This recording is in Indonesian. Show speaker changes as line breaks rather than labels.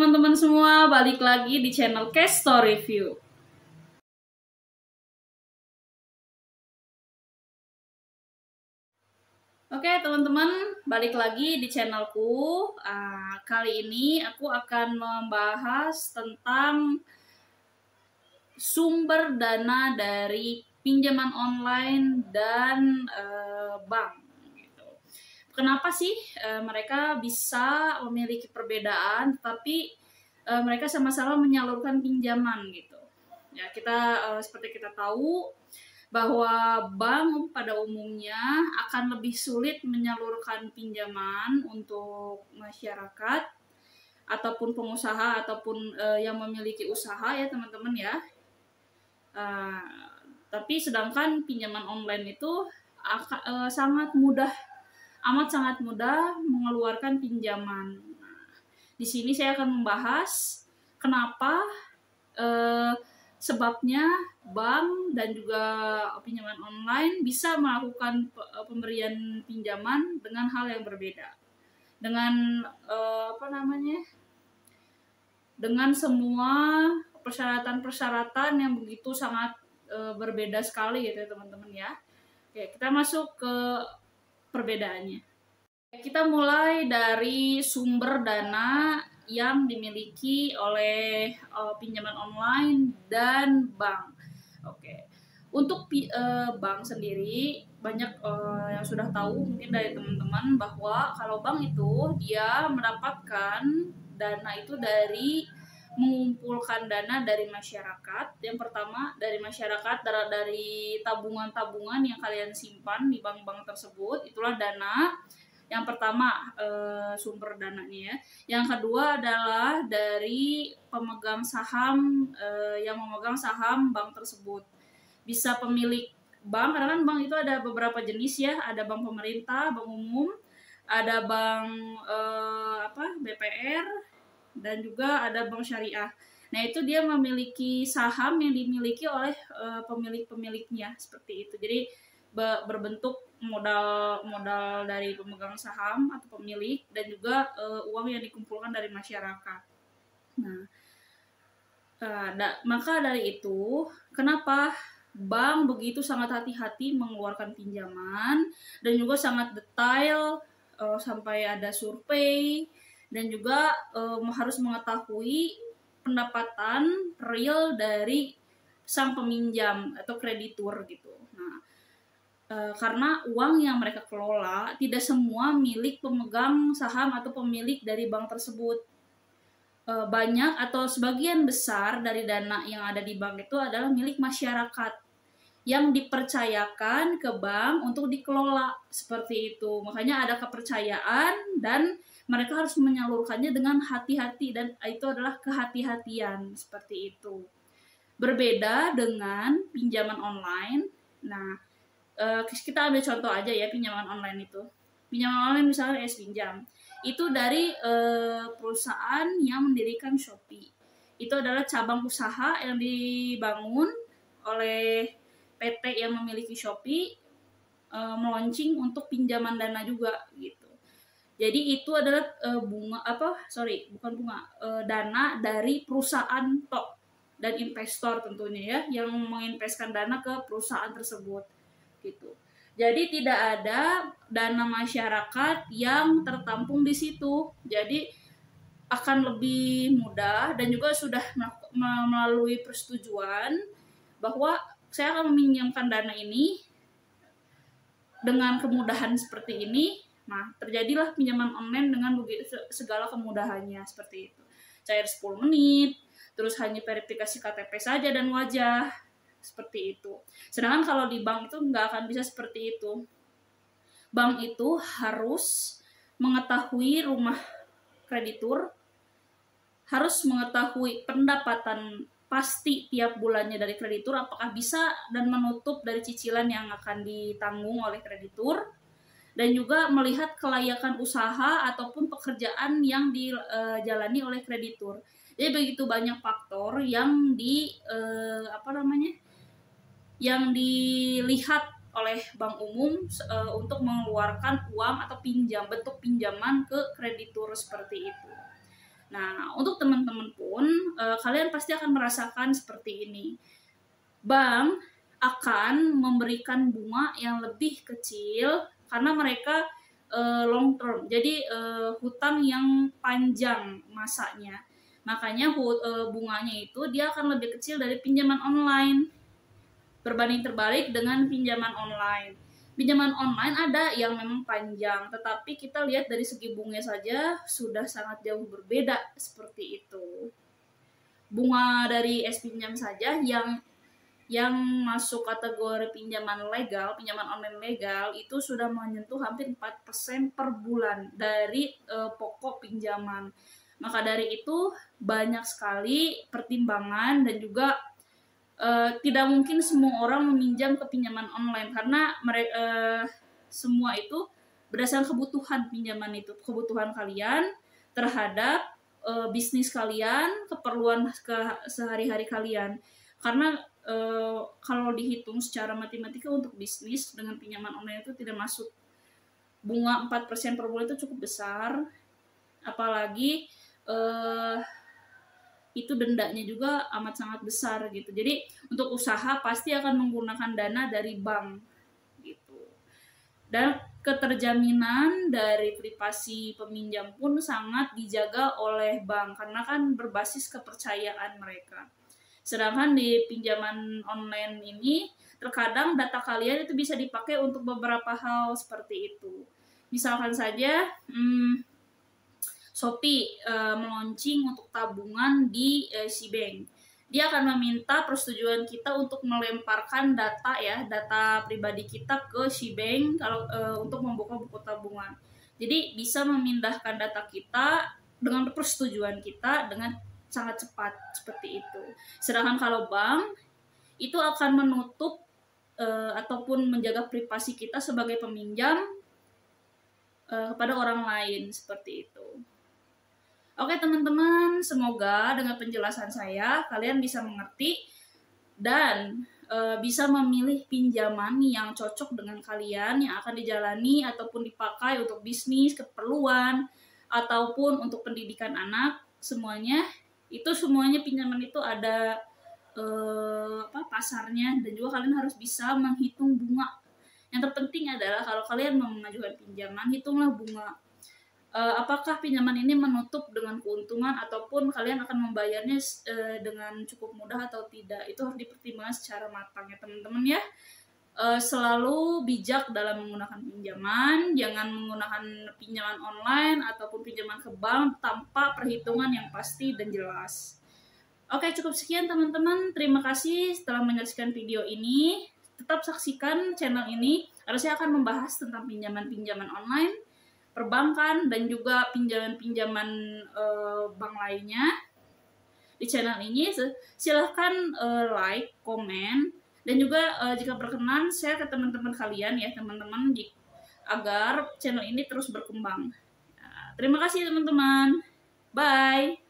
teman-teman semua, balik lagi di channel Cash Store Review. Oke teman-teman, balik lagi di channelku. Kali ini aku akan membahas tentang sumber dana dari pinjaman online dan bank. Kenapa sih mereka bisa memiliki perbedaan, tapi mereka sama-sama menyalurkan pinjaman gitu? Ya kita seperti kita tahu bahwa bank pada umumnya akan lebih sulit menyalurkan pinjaman untuk masyarakat ataupun pengusaha ataupun yang memiliki usaha ya teman-teman ya. Tapi sedangkan pinjaman online itu amat sangat mudah mengeluarkan pinjaman. Di sini saya akan membahas kenapa sebabnya bank dan juga pinjaman online bisa melakukan pemberian pinjaman dengan hal yang berbeda, dengan dengan semua persyaratan-persyaratan yang begitu sangat berbeda sekali gitu ya teman-teman ya. Oke, kita masuk ke perbedaannya. Kita mulai dari sumber dana yang dimiliki oleh pinjaman online dan bank. Oke, untuk bank sendiri banyak yang sudah tahu mungkin dari teman-teman bahwa kalau bank itu dia mendapatkan dana itu dari mengumpulkan dana dari masyarakat. Yang pertama dari masyarakat, dari tabungan-tabungan yang kalian simpan di bank-bank tersebut, itulah dana. Yang pertama sumber dananya ya. Yang kedua adalah dari pemegang saham yang memegang saham bank tersebut. Bisa pemilik bank, karena kan bank itu ada beberapa jenis ya, ada bank pemerintah, bank umum, ada bank BPR, dan juga ada bank syariah. Nah itu dia memiliki saham yang dimiliki oleh pemilik-pemiliknya seperti itu. Jadi berbentuk modal dari pemegang saham atau pemilik dan juga uang yang dikumpulkan dari masyarakat. Nah, maka dari itu kenapa bank begitu sangat hati-hati mengeluarkan pinjaman dan juga sangat detail sampai ada survei dan juga harus mengetahui pendapatan real dari sang peminjam atau kreditur gitu. Nah, karena uang yang mereka kelola tidak semua milik pemegang saham atau pemilik dari bank tersebut. Banyak atau sebagian besar dari dana yang ada di bank itu adalah milik masyarakat yang dipercayakan ke bank untuk dikelola seperti itu. Makanya ada kepercayaan dan mereka harus menyalurkannya dengan hati-hati, dan itu adalah kehati-hatian seperti itu. Berbeda dengan pinjaman online. Nah, kita ambil contoh aja ya pinjaman online itu. Pinjaman online misalnya S-Pinjam. Itu dari perusahaan yang mendirikan Shopee. Itu adalah cabang usaha yang dibangun oleh PT yang memiliki Shopee, melaunching untuk pinjaman dana juga gitu. Jadi itu adalah dana dari perusahaan dan investor tentunya ya, yang menginvestkan dana ke perusahaan tersebut gitu. Jadi tidak ada dana masyarakat yang tertampung di situ. Jadi akan lebih mudah dan juga sudah melalui persetujuan bahwa saya akan meminjamkan dana ini dengan kemudahan seperti ini. Nah, terjadilah pinjaman online dengan segala kemudahannya seperti itu. Cair 10 menit, terus hanya verifikasi KTP saja dan wajah, seperti itu. Sedangkan kalau di bank itu nggak akan bisa seperti itu. Bank itu harus mengetahui rumah kreditur, harus mengetahui pendapatan pasti tiap bulannya dari kreditur, apakah bisa dan menutup dari cicilan yang akan ditanggung oleh kreditur, dan juga melihat kelayakan usaha ataupun pekerjaan yang dijalani oleh kreditur. Jadi begitu banyak faktor yang yang dilihat oleh bank umum untuk mengeluarkan uang atau bentuk pinjaman ke kreditur seperti itu. Nah, untuk teman-teman pun, kalian pasti akan merasakan seperti ini. Bank akan memberikan bunga yang lebih kecil karena mereka long term, jadi hutang yang panjang masanya. Makanya bunganya itu dia akan lebih kecil dari pinjaman online. Berbanding terbalik dengan pinjaman online. Pinjaman online ada yang memang panjang, tetapi kita lihat dari segi bunganya saja sudah sangat jauh berbeda seperti itu. Bunga dari pinjam saja yang masuk kategori pinjaman legal, pinjaman online legal itu sudah menyentuh hampir 4% per bulan dari pokok pinjaman. Maka dari itu banyak sekali pertimbangan dan juga tidak mungkin semua orang meminjam ke pinjaman online karena mereka semua itu berdasarkan kebutuhan pinjaman itu, kebutuhan kalian terhadap bisnis kalian, keperluan sehari-hari kalian. Karena kalau dihitung secara matematika untuk bisnis dengan pinjaman online itu tidak masuk. Bunga 4% per bulan itu cukup besar, apalagi itu dendanya juga amat sangat besar gitu. Jadi untuk usaha pasti akan menggunakan dana dari bank gitu. Dan keterjaminan dari privasi peminjam pun sangat dijaga oleh bank karena kan berbasis kepercayaan mereka. Sedangkan di pinjaman online ini terkadang data kalian itu bisa dipakai untuk beberapa hal seperti itu. Misalkan saja Shopee meluncing untuk tabungan di Cbank. Dia akan meminta persetujuan kita untuk melemparkan data pribadi kita ke Cbank kalau untuk membuka buku tabungan. Jadi bisa memindahkan data kita dengan persetujuan kita dengan sangat cepat seperti itu. Sedangkan kalau bank itu akan menutup ataupun menjaga privasi kita sebagai peminjam kepada orang lain seperti itu. Oke teman-teman, semoga dengan penjelasan saya kalian bisa mengerti dan bisa memilih pinjaman yang cocok dengan kalian yang akan dijalani ataupun dipakai untuk bisnis, keperluan, ataupun untuk pendidikan anak. Semuanya pinjaman itu ada pasarnya dan juga kalian harus bisa menghitung bunga. Yang terpenting adalah kalau kalian mau mengajukan pinjaman, hitunglah bunga. Apakah pinjaman ini menutup dengan keuntungan ataupun kalian akan membayarnya dengan cukup mudah atau tidak. Itu harus dipertimbangkan secara matang ya teman-teman ya. Selalu bijak dalam menggunakan pinjaman, jangan menggunakan pinjaman online ataupun pinjaman ke bank tanpa perhitungan yang pasti dan jelas. Oke, cukup sekian teman-teman. Terima kasih telah menyaksikan video ini. Tetap saksikan channel ini karena saya akan membahas tentang pinjaman-pinjaman online, perbankan, dan juga pinjaman-pinjaman bank lainnya di channel ini. Silahkan like, komen, dan juga jika berkenan share ke teman-teman kalian ya teman-teman agar channel ini terus berkembang. Terima kasih teman-teman. Bye.